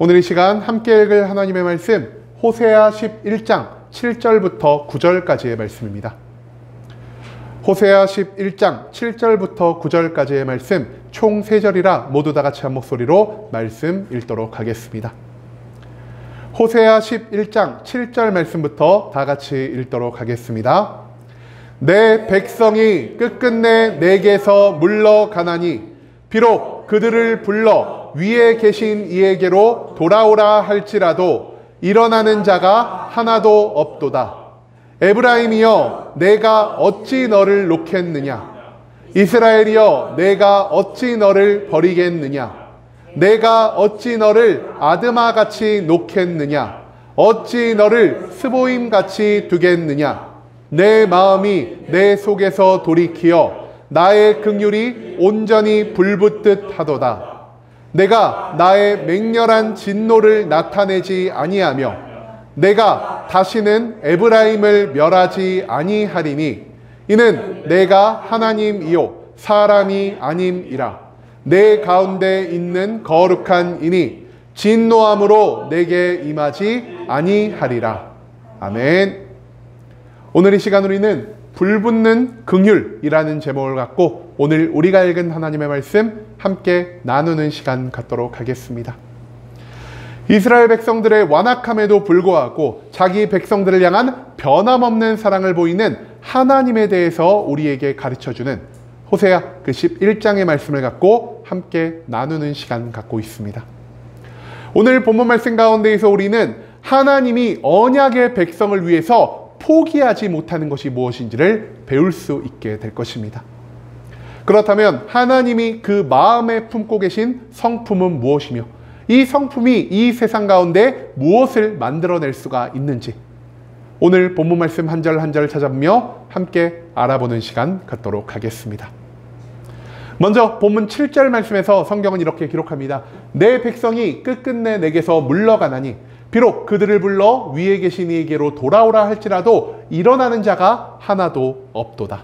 오늘 이 시간 함께 읽을 하나님의 말씀 호세아 11장 7절부터 9절까지의 말씀입니다. 호세아 11장 7절부터 9절까지의 말씀 총 3절이라 모두 다 같이 한 목소리로 말씀 읽도록 하겠습니다. 호세아 11장 7절 말씀부터 다 같이 읽도록 하겠습니다. 내 백성이 끝끝내 내게서 물러가나니 비록 그들을 불러 위에 계신 이에게로 돌아오라 할지라도 일어나는 자가 하나도 없도다. 에브라임이여 내가 어찌 너를 놓겠느냐. 이스라엘이여 내가 어찌 너를 버리겠느냐. 내가 어찌 너를 아드마같이 놓겠느냐. 어찌 너를 스보임같이 두겠느냐. 내 마음이 내 속에서 돌이키어 나의 긍휼이 온전히 불붙듯 하도다. 내가 나의 맹렬한 진노를 나타내지 아니하며 내가 다시는 에브라임을 멸하지 아니하리니 이는 내가 하나님이요 사람이 아님이라. 내 가운데 있는 거룩한 이니 진노함으로 내게 임하지 아니하리라. 아멘. 오늘 이 시간 우리는 불붙는 긍휼이라는 제목을 갖고 오늘 우리가 읽은 하나님의 말씀 함께 나누는 시간 갖도록 하겠습니다. 이스라엘 백성들의 완악함에도 불구하고 자기 백성들을 향한 변함없는 사랑을 보이는 하나님에 대해서 우리에게 가르쳐주는 호세아 그 11장의 말씀을 갖고 함께 나누는 시간 갖고 있습니다. 오늘 본문 말씀 가운데에서 우리는 하나님이 언약의 백성을 위해서 포기하지 못하는 것이 무엇인지를 배울 수 있게 될 것입니다. 그렇다면 하나님이 그 마음에 품고 계신 성품은 무엇이며 이 성품이 이 세상 가운데 무엇을 만들어낼 수가 있는지 오늘 본문 말씀 한 절 한 절 찾아보며 함께 알아보는 시간 갖도록 하겠습니다. 먼저 본문 7절 말씀에서 성경은 이렇게 기록합니다. 내 백성이 끝끝내 내게서 물러가나니 비록 그들을 불러 위에 계신 이에게로 돌아오라 할지라도 일어나는 자가 하나도 없도다.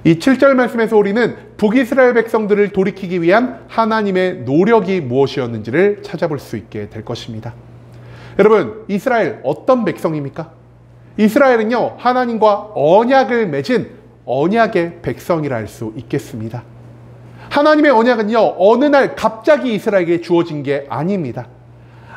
이 7절 말씀에서 우리는 북이스라엘 백성들을 돌이키기 위한 하나님의 노력이 무엇이었는지를 찾아볼 수 있게 될 것입니다. 여러분, 이스라엘 어떤 백성입니까? 이스라엘은요, 하나님과 언약을 맺은 언약의 백성이라 할 수 있겠습니다. 하나님의 언약은요, 어느 날 갑자기 이스라엘에게 주어진 게 아닙니다.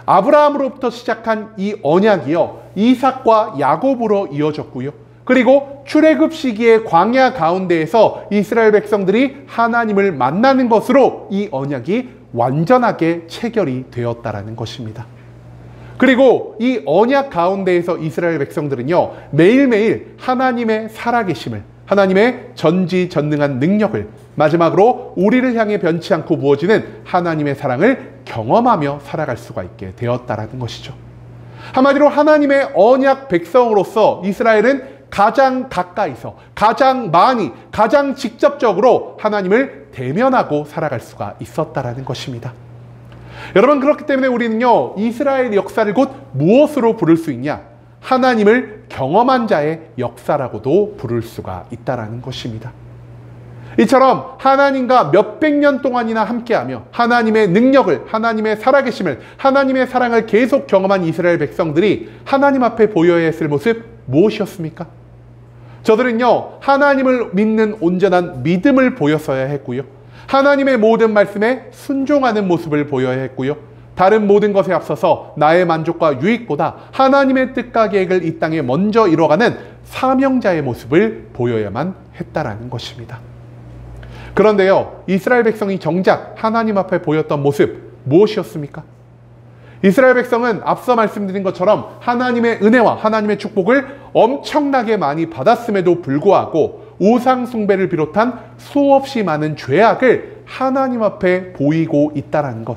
아브라함으로부터 시작한 이 언약이요, 이삭과 야곱으로 이어졌고요. 그리고 출애굽 시기의 광야 가운데에서 이스라엘 백성들이 하나님을 만나는 것으로 이 언약이 완전하게 체결이 되었다라는 것입니다. 그리고 이 언약 가운데에서 이스라엘 백성들은요, 매일매일 하나님의 살아계심을, 하나님의 전지전능한 능력을, 마지막으로 우리를 향해 변치 않고 부어지는 하나님의 사랑을 경험하며 살아갈 수가 있게 되었다라는 것이죠. 한마디로 하나님의 언약 백성으로서 이스라엘은 가장 가까이서, 가장 많이, 가장 직접적으로 하나님을 대면하고 살아갈 수가 있었다라는 것입니다. 여러분, 그렇기 때문에 우리는요, 이스라엘 역사를 곧 무엇으로 부를 수 있냐? 하나님을 경험한 자의 역사라고도 부를 수가 있다라는 것입니다. 이처럼 하나님과 몇백 년 동안이나 함께하며 하나님의 능력을, 하나님의 살아계심을, 하나님의 사랑을 계속 경험한 이스라엘 백성들이 하나님 앞에 보여야 했을 모습 무엇이었습니까? 저들은요, 하나님을 믿는 온전한 믿음을 보였어야 했고요. 하나님의 모든 말씀에 순종하는 모습을 보여야 했고요. 다른 모든 것에 앞서서 나의 만족과 유익보다 하나님의 뜻과 계획을 이 땅에 먼저 이뤄가는 사명자의 모습을 보여야만 했다라는 것입니다. 그런데요, 이스라엘 백성이 정작 하나님 앞에 보였던 모습 무엇이었습니까? 이스라엘 백성은 앞서 말씀드린 것처럼 하나님의 은혜와 하나님의 축복을 엄청나게 많이 받았음에도 불구하고 우상 숭배를 비롯한 수없이 많은 죄악을 하나님 앞에 보이고 있다는 것,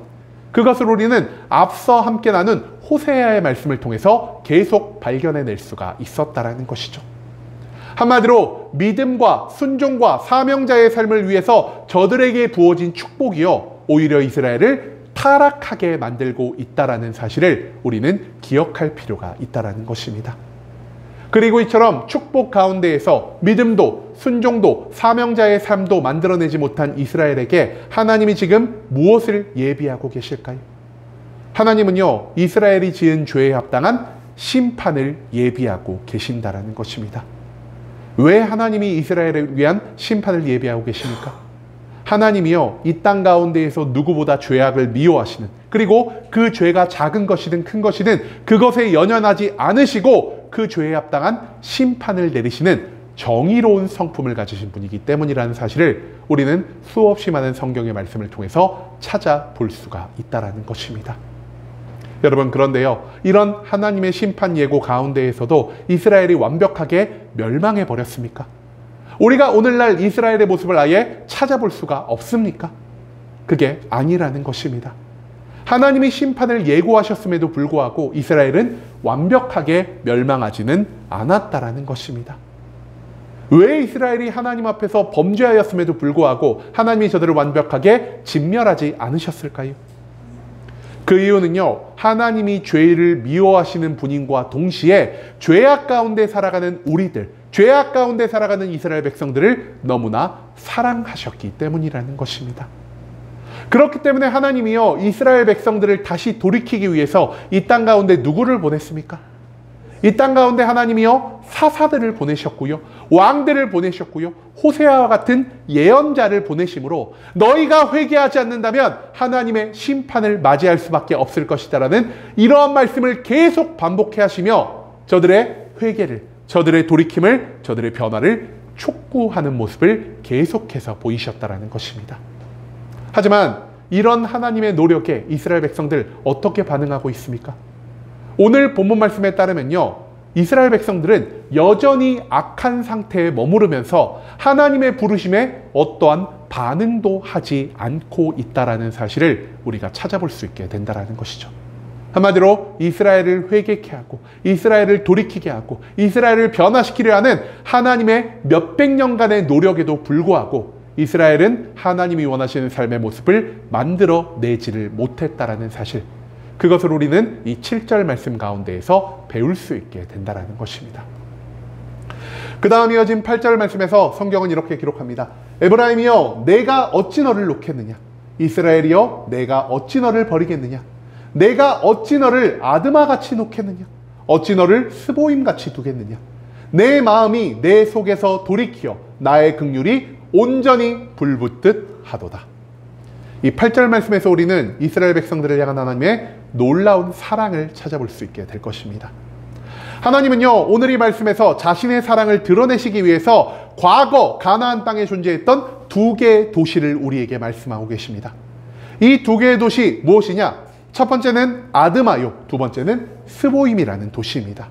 그것을 우리는 앞서 함께 나눈 호세아의 말씀을 통해서 계속 발견해낼 수가 있었다는 것이죠. 한마디로 믿음과 순종과 사명자의 삶을 위해서 저들에게 부어진 축복이요, 오히려 이스라엘을 타락하게 만들고 있다는 사실을 우리는 기억할 필요가 있다는 것입니다. 그리고 이처럼 축복 가운데에서 믿음도 순종도 사명자의 삶도 만들어내지 못한 이스라엘에게 하나님이 지금 무엇을 예비하고 계실까요? 하나님은요, 이스라엘이 지은 죄에 합당한 심판을 예비하고 계신다라는 것입니다. 왜 하나님이 이스라엘을 위한 심판을 예비하고 계십니까? 하나님이요, 이 땅 가운데에서 누구보다 죄악을 미워하시는, 그리고 그 죄가 작은 것이든 큰 것이든 그것에 연연하지 않으시고 그 죄에 합당한 심판을 내리시는 정의로운 성품을 가지신 분이기 때문이라는 사실을 우리는 수없이 많은 성경의 말씀을 통해서 찾아볼 수가 있다는 것입니다. 여러분, 그런데요, 이런 하나님의 심판 예고 가운데에서도 이스라엘이 완벽하게 멸망해 버렸습니까? 우리가 오늘날 이스라엘의 모습을 아예 찾아볼 수가 없습니까? 그게 아니라는 것입니다. 하나님이 심판을 예고하셨음에도 불구하고 이스라엘은 완벽하게 멸망하지는 않았다라는 것입니다. 왜 이스라엘이 하나님 앞에서 범죄하였음에도 불구하고 하나님이 저들을 완벽하게 진멸하지 않으셨을까요? 그 이유는요, 하나님이 죄를 미워하시는 분인과 동시에 죄악 가운데 살아가는 우리들, 죄악 가운데 살아가는 이스라엘 백성들을 너무나 사랑하셨기 때문이라는 것입니다. 그렇기 때문에 하나님이요, 이스라엘 백성들을 다시 돌이키기 위해서 이 땅 가운데 누구를 보냈습니까? 이 땅 가운데 하나님이요, 사사들을 보내셨고요, 왕들을 보내셨고요, 호세아와 같은 예언자를 보내심으로 너희가 회개하지 않는다면 하나님의 심판을 맞이할 수밖에 없을 것이다라는 이러한 말씀을 계속 반복해 하시며 저들의 회개를, 저들의 돌이킴을, 저들의 변화를 촉구하는 모습을 계속해서 보이셨다라는 것입니다. 하지만 이런 하나님의 노력에 이스라엘 백성들 어떻게 반응하고 있습니까? 오늘 본문 말씀에 따르면요, 이스라엘 백성들은 여전히 악한 상태에 머무르면서 하나님의 부르심에 어떠한 반응도 하지 않고 있다라는 사실을 우리가 찾아볼 수 있게 된다는 것이죠. 한마디로 이스라엘을 회개케 하고 이스라엘을 돌이키게 하고 이스라엘을 변화시키려 하는 하나님의 몇백 년간의 노력에도 불구하고 이스라엘은 하나님이 원하시는 삶의 모습을 만들어내지를 못했다라는 사실, 그것을 우리는 이 7절 말씀 가운데에서 배울 수 있게 된다는 것입니다. 그 다음 이어진 8절 말씀에서 성경은 이렇게 기록합니다. 에브라임이여, 내가 어찌 너를 놓겠느냐? 이스라엘이여, 내가 어찌 너를 버리겠느냐? 내가 어찌 너를 아드마같이 놓겠느냐? 어찌 너를 스보임같이 두겠느냐? 내 마음이 내 속에서 돌이키어 나의 긍휼이 온전히 불붙듯 하도다. 이 8절 말씀에서 우리는 이스라엘 백성들을 향한 하나님의 놀라운 사랑을 찾아볼 수 있게 될 것입니다. 하나님은요, 오늘 이 말씀에서 자신의 사랑을 드러내시기 위해서 과거 가나안 땅에 존재했던 두 개의 도시를 우리에게 말씀하고 계십니다. 이 두 개의 도시 무엇이냐? 첫 번째는 아드마요, 두 번째는 스보임이라는 도시입니다.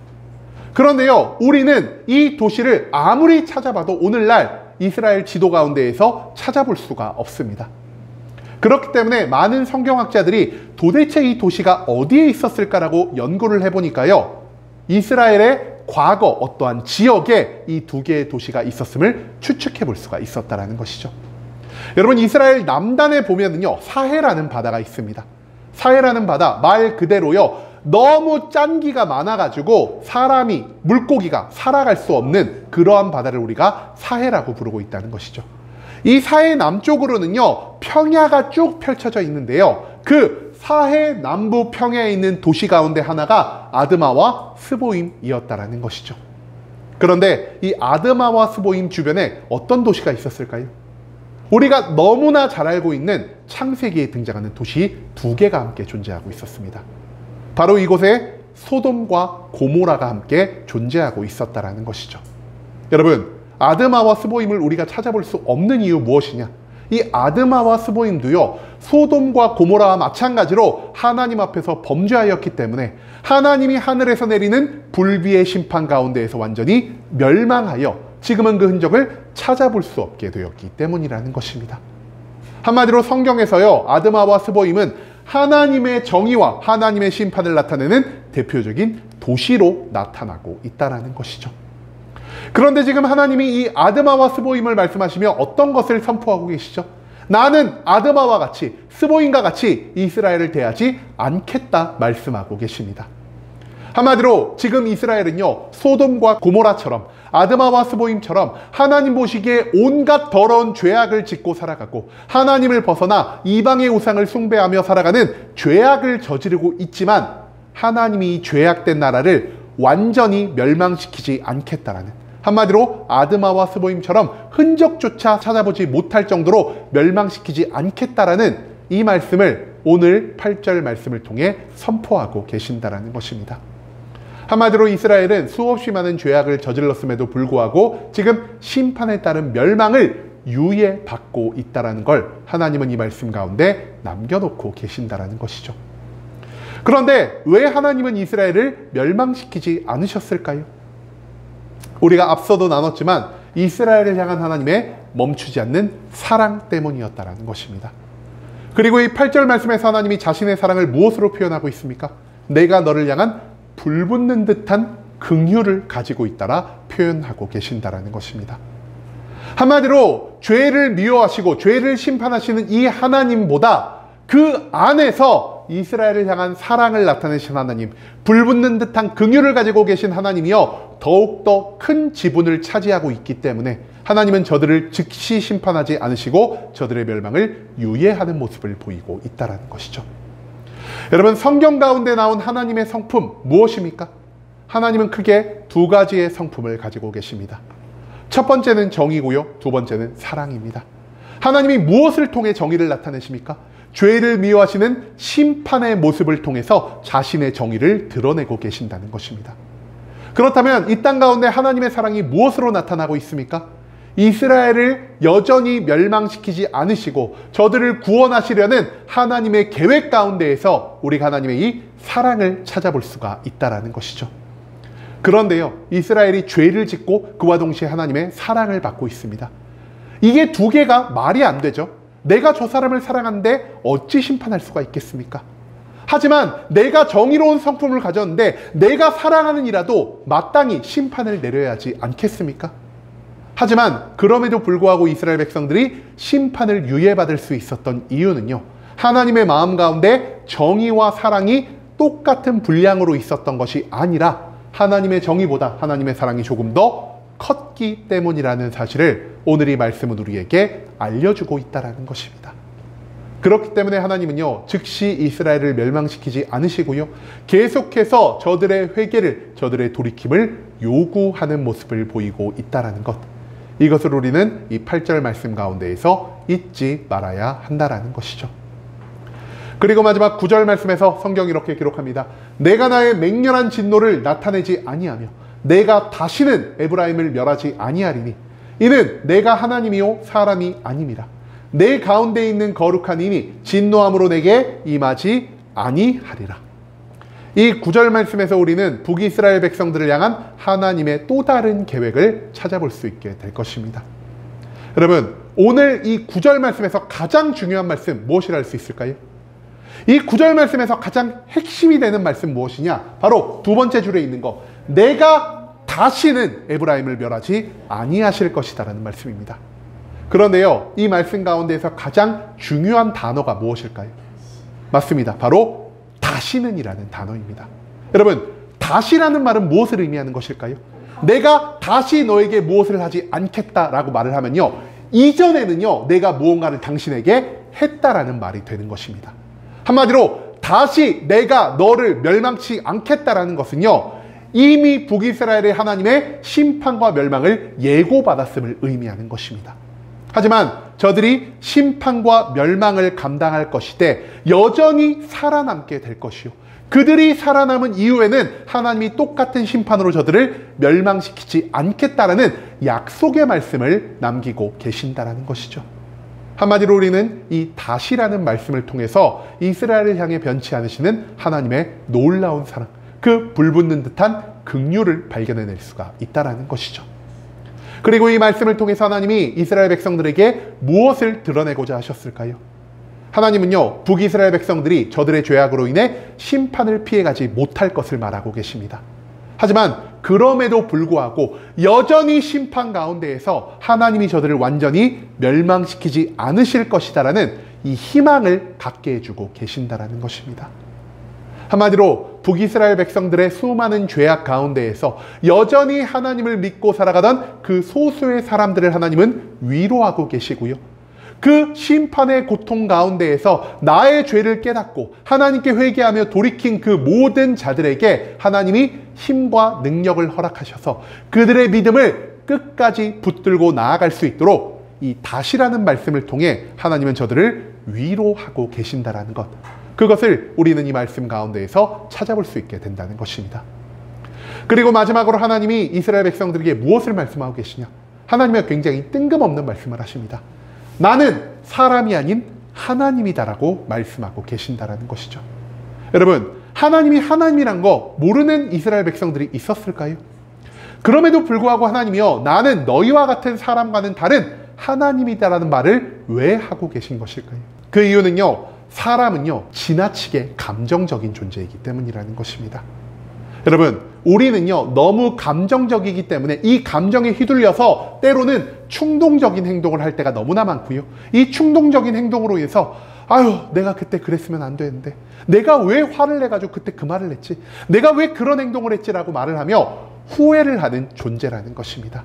그런데요, 우리는 이 도시를 아무리 찾아봐도 오늘날 이스라엘 지도 가운데에서 찾아볼 수가 없습니다. 그렇기 때문에 많은 성경학자들이 도대체 이 도시가 어디에 있었을까라고 연구를 해보니까요, 이스라엘의 과거 어떠한 지역에 이 두 개의 도시가 있었음을 추측해 볼 수가 있었다는 것이죠. 여러분, 이스라엘 남단에 보면은요, 사해라는 바다가 있습니다. 사해라는 바다, 말 그대로요, 너무 짠기가 많아가지고 사람이, 물고기가 살아갈 수 없는 그러한 바다를 우리가 사해라고 부르고 있다는 것이죠. 이 사해 남쪽으로는요, 평야가 쭉 펼쳐져 있는데요, 그 사해 남부 평야에 있는 도시 가운데 하나가 아드마와 스보임이었다라는 것이죠. 그런데 이 아드마와 스보임 주변에 어떤 도시가 있었을까요? 우리가 너무나 잘 알고 있는 창세기에 등장하는 도시 두 개가 함께 존재하고 있었습니다. 바로 이곳에 소돔과 고모라가 함께 존재하고 있었다라는 것이죠. 여러분, 아드마와 스보임을 우리가 찾아볼 수 없는 이유 무엇이냐? 이 아드마와 스보임도요, 소돔과 고모라와 마찬가지로 하나님 앞에서 범죄하였기 때문에 하나님이 하늘에서 내리는 불비의 심판 가운데에서 완전히 멸망하여 지금은 그 흔적을 찾아볼 수 없게 되었기 때문이라는 것입니다. 한마디로 성경에서요, 아드마와 스보임은 하나님의 정의와 하나님의 심판을 나타내는 대표적인 도시로 나타나고 있다는 것이죠. 그런데 지금 하나님이 이 아드마와 스보임을 말씀하시며 어떤 것을 선포하고 계시죠? 나는 아드마와 같이, 스보임과 같이 이스라엘을 대하지 않겠다 말씀하고 계십니다. 한마디로 지금 이스라엘은요, 소돔과 고모라처럼 아드마와 스보임처럼 하나님 보시기에 온갖 더러운 죄악을 짓고 살아가고 하나님을 벗어나 이방의 우상을 숭배하며 살아가는 죄악을 저지르고 있지만 하나님이 이 죄악된 나라를 완전히 멸망시키지 않겠다라는, 한마디로 아드마와 스보임처럼 흔적조차 찾아보지 못할 정도로 멸망시키지 않겠다라는 이 말씀을 오늘 8절 말씀을 통해 선포하고 계신다라는 것입니다. 한마디로 이스라엘은 수없이 많은 죄악을 저질렀음에도 불구하고 지금 심판에 따른 멸망을 유예받고 있다는 걸 하나님은 이 말씀 가운데 남겨놓고 계신다는 것이죠. 그런데 왜 하나님은 이스라엘을 멸망시키지 않으셨을까요? 우리가 앞서도 나눴지만 이스라엘을 향한 하나님의 멈추지 않는 사랑 때문이었다는 것입니다. 그리고 이 8절 말씀에서 하나님이 자신의 사랑을 무엇으로 표현하고 있습니까? 내가 너를 향한 불붙는 듯한 긍휼을 가지고 있다라 표현하고 계신다라는 것입니다. 한마디로 죄를 미워하시고 죄를 심판하시는 이 하나님보다 그 안에서 이스라엘을 향한 사랑을 나타내신 하나님, 불붙는 듯한 긍휼을 가지고 계신 하나님이여 더욱더 큰 지분을 차지하고 있기 때문에 하나님은 저들을 즉시 심판하지 않으시고 저들의 멸망을 유예하는 모습을 보이고 있다는 것이죠. 여러분, 성경 가운데 나온 하나님의 성품 무엇입니까? 하나님은 크게 두 가지의 성품을 가지고 계십니다. 첫 번째는 정의고요, 두 번째는 사랑입니다. 하나님이 무엇을 통해 정의를 나타내십니까? 죄를 미워하시는 심판의 모습을 통해서 자신의 정의를 드러내고 계신다는 것입니다. 그렇다면 이 땅 가운데 하나님의 사랑이 무엇으로 나타나고 있습니까? 이스라엘을 여전히 멸망시키지 않으시고 저들을 구원하시려는 하나님의 계획 가운데에서 우리가 하나님의 이 사랑을 찾아볼 수가 있다는 것이죠. 그런데요, 이스라엘이 죄를 짓고 그와 동시에 하나님의 사랑을 받고 있습니다. 이게 두 개가 말이 안 되죠. 내가 저 사람을 사랑하는데 어찌 심판할 수가 있겠습니까? 하지만 내가 정의로운 성품을 가졌는데 내가 사랑하는 이라도 마땅히 심판을 내려야 하지 않겠습니까? 하지만 그럼에도 불구하고 이스라엘 백성들이 심판을 유예받을 수 있었던 이유는요, 하나님의 마음 가운데 정의와 사랑이 똑같은 분량으로 있었던 것이 아니라 하나님의 정의보다 하나님의 사랑이 조금 더 컸기 때문이라는 사실을 오늘 이 말씀은 우리에게 알려주고 있다는 것입니다. 그렇기 때문에 하나님은요, 즉시 이스라엘을 멸망시키지 않으시고요, 계속해서 저들의 회개를, 저들의 돌이킴을 요구하는 모습을 보이고 있다는 것, 이것을 우리는 이 8절 말씀 가운데에서 잊지 말아야 한다는 것이죠. 그리고 마지막 9절 말씀에서 성경이 이렇게 기록합니다. 내가 나의 맹렬한 진노를 나타내지 아니하며 내가 다시는 에브라임을 멸하지 아니하리니 이는 내가 하나님이요 사람이 아님이라. 내 가운데 있는 거룩한 이니 진노함으로 내게 임하지 아니하리라. 이 9절 말씀에서 우리는 북이스라엘 백성들을 향한 하나님의 또 다른 계획을 찾아볼 수 있게 될 것입니다. 여러분, 오늘 이 9절 말씀에서 가장 중요한 말씀 무엇이라 할 수 있을까요? 이 9절 말씀에서 가장 핵심이 되는 말씀 무엇이냐? 바로 두 번째 줄에 있는 거, 내가 다시는 에브라임을 멸하지 아니하실 것이다 라는 말씀입니다. 그런데요, 이 말씀 가운데에서 가장 중요한 단어가 무엇일까요? 맞습니다. 바로 다시는 이라는 단어입니다. 여러분, 다시라는 말은 무엇을 의미하는 것일까요? 내가 다시 너에게 무엇을 하지 않겠다라고 말을 하면요, 이전에는요, 내가 무언가를 당신에게 했다라는 말이 되는 것입니다. 한마디로 다시 내가 너를 멸망치 않겠다라는 것은요, 이미 북이스라엘의 하나님의 심판과 멸망을 예고받았음을 의미하는 것입니다. 하지만 저들이 심판과 멸망을 감당할 것이되 여전히 살아남게 될 것이요, 그들이 살아남은 이후에는 하나님이 똑같은 심판으로 저들을 멸망시키지 않겠다라는 약속의 말씀을 남기고 계신다라는 것이죠. 한마디로 우리는 이 다시라는 말씀을 통해서 이스라엘을 향해 변치 않으시는 하나님의 놀라운 사랑, 그 불붙는 듯한 긍휼을 발견해낼 수가 있다는 것이죠. 그리고 이 말씀을 통해서 하나님이 이스라엘 백성들에게 무엇을 드러내고자 하셨을까요? 하나님은요, 북이스라엘 백성들이 저들의 죄악으로 인해 심판을 피해가지 못할 것을 말하고 계십니다. 하지만 그럼에도 불구하고 여전히 심판 가운데에서 하나님이 저들을 완전히 멸망시키지 않으실 것이다라는 이 희망을 갖게 해주고 계신다라는 것입니다. 한마디로 북이스라엘 백성들의 수많은 죄악 가운데에서 여전히 하나님을 믿고 살아가던 그 소수의 사람들을 하나님은 위로하고 계시고요. 그 심판의 고통 가운데에서 나의 죄를 깨닫고 하나님께 회개하며 돌이킨 그 모든 자들에게 하나님이 힘과 능력을 허락하셔서 그들의 믿음을 끝까지 붙들고 나아갈 수 있도록 이 다시라는 말씀을 통해 하나님은 저들을 위로하고 계신다라는 것, 그것을 우리는 이 말씀 가운데에서 찾아볼 수 있게 된다는 것입니다. 그리고 마지막으로 하나님이 이스라엘 백성들에게 무엇을 말씀하고 계시냐? 하나님은 굉장히 뜬금없는 말씀을 하십니다. 나는 사람이 아닌 하나님이다라고 말씀하고 계신다라는 것이죠. 여러분, 하나님이 하나님이란 거 모르는 이스라엘 백성들이 있었을까요? 그럼에도 불구하고 하나님이요, 나는 너희와 같은 사람과는 다른 하나님이다라는 말을 왜 하고 계신 것일까요? 그 이유는요, 사람은요 지나치게 감정적인 존재이기 때문이라는 것입니다. 여러분, 우리는요 너무 감정적이기 때문에 이 감정에 휘둘려서 때로는 충동적인 행동을 할 때가 너무나 많고요. 이 충동적인 행동으로 인해서 아유, 내가 그때 그랬으면 안 되는데, 내가 왜 화를 내가지고 그때 그 말을 했지, 내가 왜 그런 행동을 했지라고 말을 하며 후회를 하는 존재라는 것입니다.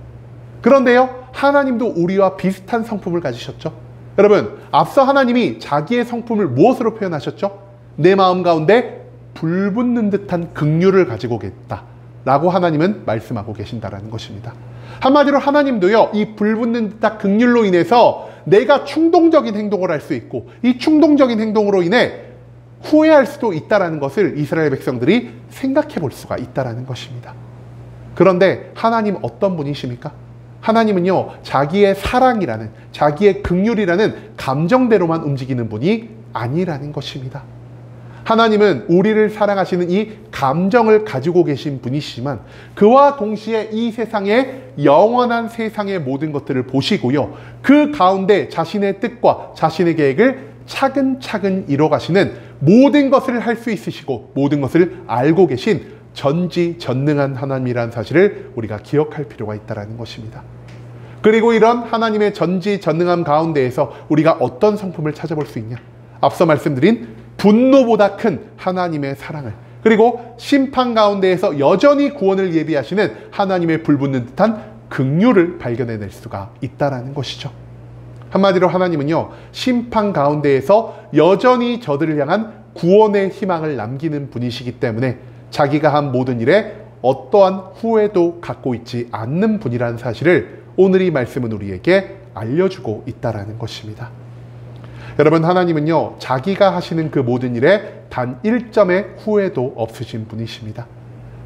그런데요, 하나님도 우리와 비슷한 성품을 가지셨죠. 여러분, 앞서 하나님이 자기의 성품을 무엇으로 표현하셨죠? 내 마음 가운데 불붙는 듯한 긍휼을 가지고 계시다 라고 하나님은 말씀하고 계신다라는 것입니다. 한마디로 하나님도요, 이 불붙는 듯한 긍휼로 인해서 내가 충동적인 행동을 할 수 있고, 이 충동적인 행동으로 인해 후회할 수도 있다라는 것을 이스라엘 백성들이 생각해 볼 수가 있다라는 것입니다. 그런데 하나님 어떤 분이십니까? 하나님은요, 자기의 사랑이라는, 자기의 긍휼이라는 감정대로만 움직이는 분이 아니라는 것입니다. 하나님은 우리를 사랑하시는 이 감정을 가지고 계신 분이시지만 그와 동시에 이 세상의 영원한 세상의 모든 것들을 보시고요, 그 가운데 자신의 뜻과 자신의 계획을 차근차근 이뤄가시는, 모든 것을 할 수 있으시고 모든 것을 알고 계신 전지전능한 하나님이라는 사실을 우리가 기억할 필요가 있다는 것입니다. 그리고 이런 하나님의 전지전능함 가운데에서 우리가 어떤 성품을 찾아볼 수 있냐? 앞서 말씀드린 분노보다 큰 하나님의 사랑을, 그리고 심판 가운데에서 여전히 구원을 예비하시는 하나님의 불붙는 듯한 긍휼을 발견해낼 수가 있다는 것이죠. 한마디로 하나님은요, 심판 가운데에서 여전히 저들을 향한 구원의 희망을 남기는 분이시기 때문에 자기가 한 모든 일에 어떠한 후회도 갖고 있지 않는 분이라는 사실을 오늘 이 말씀은 우리에게 알려주고 있다는 것입니다. 여러분, 하나님은요, 자기가 하시는 그 모든 일에 단 1점의 후회도 없으신 분이십니다.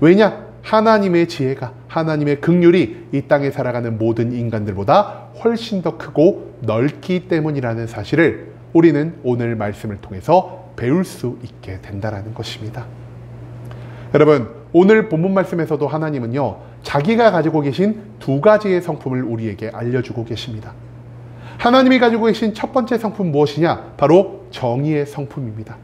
왜냐? 하나님의 지혜가, 하나님의 긍휼이 이 땅에 살아가는 모든 인간들보다 훨씬 더 크고 넓기 때문이라는 사실을 우리는 오늘 말씀을 통해서 배울 수 있게 된다는 것입니다. 여러분, 오늘 본문 말씀에서도 하나님은요, 자기가 가지고 계신 두 가지의 성품을 우리에게 알려주고 계십니다. 하나님이 가지고 계신 첫 번째 성품 무엇이냐? 바로 정의의 성품입니다.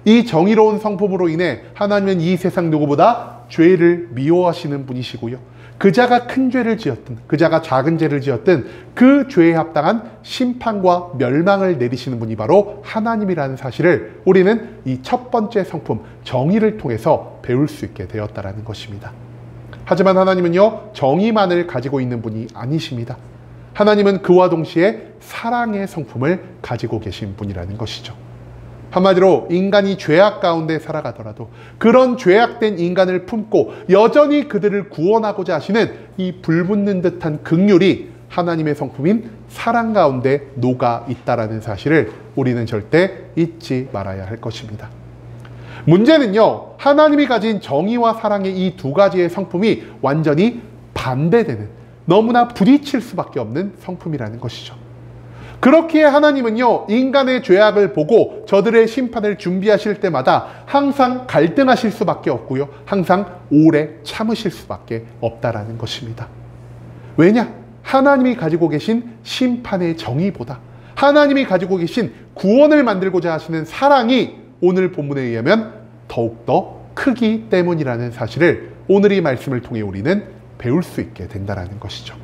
이 정의로운 성품으로 인해 하나님은 이 세상 누구보다 죄를 미워하시는 분이시고요, 그자가 큰 죄를 지었든 그자가 작은 죄를 지었든 그 죄에 합당한 심판과 멸망을 내리시는 분이 바로 하나님이라는 사실을 우리는 이 첫 번째 성품 정의를 통해서 배울 수 있게 되었다는 것입니다. 하지만 하나님은요, 정의만을 가지고 있는 분이 아니십니다. 하나님은 그와 동시에 사랑의 성품을 가지고 계신 분이라는 것이죠. 한마디로 인간이 죄악 가운데 살아가더라도 그런 죄악된 인간을 품고 여전히 그들을 구원하고자 하시는 이 불붙는 듯한 긍휼이 하나님의 성품인 사랑 가운데 녹아 있다는 사실을 우리는 절대 잊지 말아야 할 것입니다. 문제는요, 하나님이 가진 정의와 사랑의 이 두 가지의 성품이 완전히 반대되는, 너무나 부딪힐 수밖에 없는 성품이라는 것이죠. 그렇기에 하나님은요, 인간의 죄악을 보고 저들의 심판을 준비하실 때마다 항상 갈등하실 수밖에 없고요, 항상 오래 참으실 수밖에 없다라는 것입니다. 왜냐? 하나님이 가지고 계신 심판의 정의보다 하나님이 가지고 계신 구원을 만들고자 하시는 사랑이 오늘 본문에 의하면 더욱더 크기 때문이라는 사실을 오늘 이 말씀을 통해 우리는 배울 수 있게 된다는 것이죠.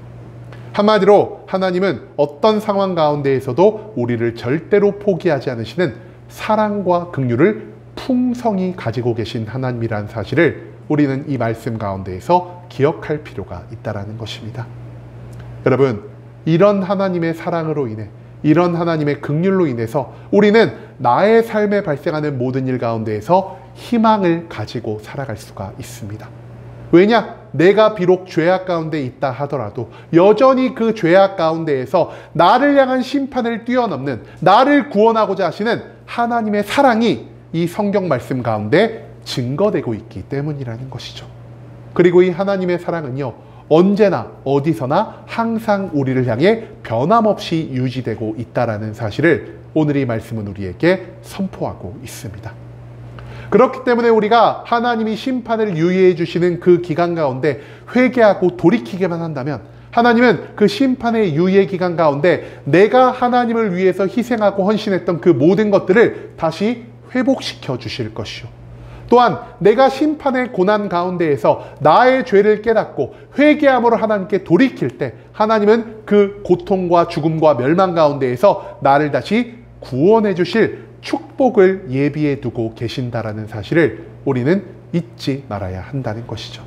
한마디로 하나님은 어떤 상황 가운데에서도 우리를 절대로 포기하지 않으시는 사랑과 긍휼을 풍성히 가지고 계신 하나님이라는 사실을 우리는 이 말씀 가운데에서 기억할 필요가 있다는 것입니다. 여러분, 이런 하나님의 사랑으로 인해, 이런 하나님의 긍휼로 인해서 우리는 나의 삶에 발생하는 모든 일 가운데에서 희망을 가지고 살아갈 수가 있습니다. 왜냐? 내가 비록 죄악 가운데 있다 하더라도 여전히 그 죄악 가운데에서 나를 향한 심판을 뛰어넘는, 나를 구원하고자 하시는 하나님의 사랑이 이 성경 말씀 가운데 증거되고 있기 때문이라는 것이죠. 그리고 이 하나님의 사랑은요, 언제나 어디서나 항상 우리를 향해 변함없이 유지되고 있다는 사실을 오늘 이 말씀은 우리에게 선포하고 있습니다. 그렇기 때문에 우리가 하나님이 심판을 유예해 주시는 그 기간 가운데 회개하고 돌이키게만 한다면, 하나님은 그 심판의 유예 기간 가운데 내가 하나님을 위해서 희생하고 헌신했던 그 모든 것들을 다시 회복시켜 주실 것이요, 또한 내가 심판의 고난 가운데에서 나의 죄를 깨닫고 회개함으로 하나님께 돌이킬 때 하나님은 그 고통과 죽음과 멸망 가운데에서 나를 다시 구원해 주실 축복을 예비해 두고 계신다라는 사실을 우리는 잊지 말아야 한다는 것이죠.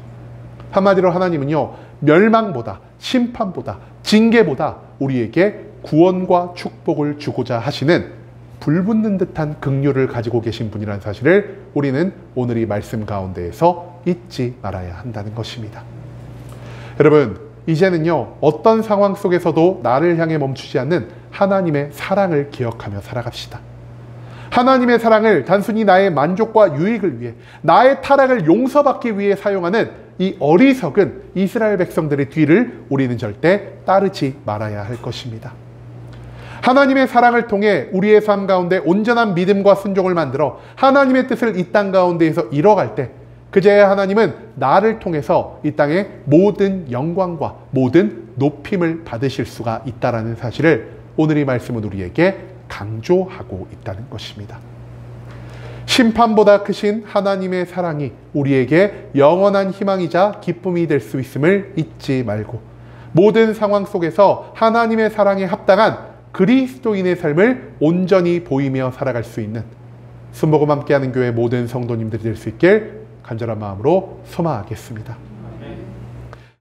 한마디로 하나님은요, 멸망보다, 심판보다, 징계보다 우리에게 구원과 축복을 주고자 하시는 불붙는 듯한 긍휼을 가지고 계신 분이라는 사실을 우리는 오늘 이 말씀 가운데에서 잊지 말아야 한다는 것입니다. 여러분, 이제는요, 어떤 상황 속에서도 나를 향해 멈추지 않는 하나님의 사랑을 기억하며 살아갑시다. 하나님의 사랑을 단순히 나의 만족과 유익을 위해, 나의 타락을 용서받기 위해 사용하는 이 어리석은 이스라엘 백성들의 뒤를 우리는 절대 따르지 말아야 할 것입니다. 하나님의 사랑을 통해 우리의 삶 가운데 온전한 믿음과 순종을 만들어 하나님의 뜻을 이 땅 가운데에서 이뤄갈 때, 그제야 하나님은 나를 통해서 이 땅의 모든 영광과 모든 높임을 받으실 수가 있다는 사실을 오늘 이 말씀은 우리에게 강조하고 있다는 것입니다. 심판보다 크신 하나님의 사랑이 우리에게 영원한 희망이자 기쁨이 될 수 있음을 잊지 말고, 모든 상황 속에서 하나님의 사랑에 합당한 그리스도인의 삶을 온전히 보이며 살아갈 수 있는 순복음 함께하는 교회 모든 성도님들이 될 수 있길 간절한 마음으로 소망하겠습니다.